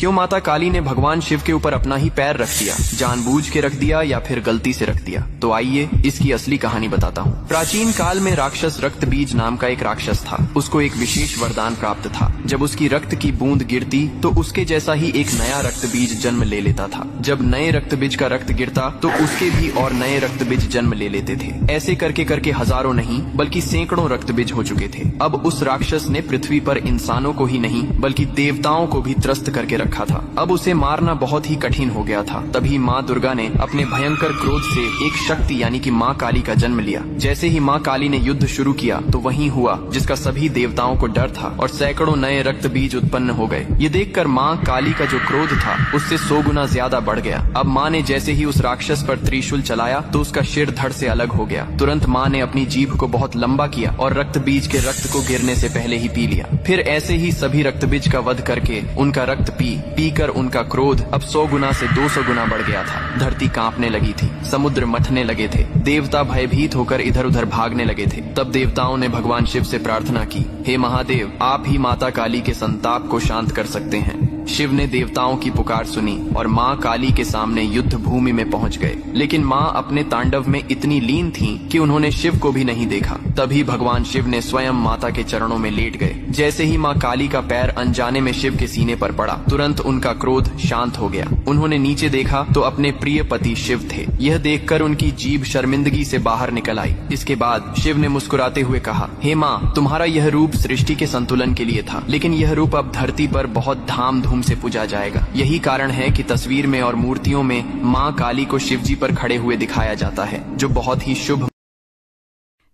क्यों माता काली ने भगवान शिव के ऊपर अपना ही पैर रख दिया? जानबूझ के रख दिया या फिर गलती से रख दिया? तो आइए इसकी असली कहानी बताता हूँ। प्राचीन काल में राक्षस रक्तबीज नाम का एक राक्षस था। उसको एक विशेष वरदान प्राप्त था। जब उसकी रक्त की बूंद गिरती तो उसके जैसा ही एक नया रक्तबीज जन्म ले लेता था। जब नए रक्तबीज का रक्त गिरता तो उसके भी और नए रक्तबीज जन्म ले लेते थे। ऐसे करके करके हजारों नहीं बल्कि सैकड़ों रक्तबीज हो चुके थे। अब उस राक्षस ने पृथ्वी पर इंसानों को ही नहीं बल्कि देवताओं को भी त्रस्त करके रखा था। अब उसे मारना बहुत ही कठिन हो गया था। तभी माँ दुर्गा ने अपने भयंकर क्रोध से एक शक्ति यानी कि माँ काली का जन्म लिया। जैसे ही माँ काली ने युद्ध शुरू किया तो वही हुआ जिसका सभी देवताओं को डर था और सैकड़ों नए रक्त बीज उत्पन्न हो गए। ये देखकर माँ काली का जो क्रोध था उससे 100 गुना ज्यादा बढ़ गया। अब माँ ने जैसे ही उस राक्षस पर त्रिशूल चलाया तो उसका सिर धड़ से अलग हो गया। तुरंत माँ ने अपनी जीभ को बहुत लंबा किया और रक्त बीज के रक्त को गिरने से पहले ही पी लिया। फिर ऐसे ही सभी रक्त बीज का वध करके उनका रक्त पी कर उनका क्रोध अब 100 गुना से 200 गुना बढ़ गया था। धरती कांपने लगी थी, समुद्र मथने लगे थे, देवता भयभीत होकर इधर उधर भागने लगे थे। तब देवताओं ने भगवान शिव से प्रार्थना की, हे महादेव, आप ही माता काली के संताप को शांत कर सकते हैं। शिव ने देवताओं की पुकार सुनी और माँ काली के सामने युद्ध भूमि में पहुंच गए। लेकिन माँ अपने तांडव में इतनी लीन थीं कि उन्होंने शिव को भी नहीं देखा। तभी भगवान शिव ने स्वयं माता के चरणों में लेट गए। जैसे ही माँ काली का पैर अनजाने में शिव के सीने पर पड़ा, तुरंत उनका क्रोध शांत हो गया। उन्होंने नीचे देखा तो अपने प्रिय पति शिव थे। यह देखकर उनकी जीभ शर्मिंदगी से बाहर निकल आई। इसके बाद शिव ने मुस्कुराते हुए कहा, हे माँ, तुम्हारा यह रूप सृष्टि के संतुलन के लिए था, लेकिन यह रूप अब धरती पर बहुत धाम धूम से पूजा जाएगा। यही कारण है कि तस्वीर में और मूर्तियों में माँ काली को शिवजी पर खड़े हुए दिखाया जाता है, जो बहुत ही शुभ।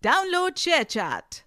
Download share chat.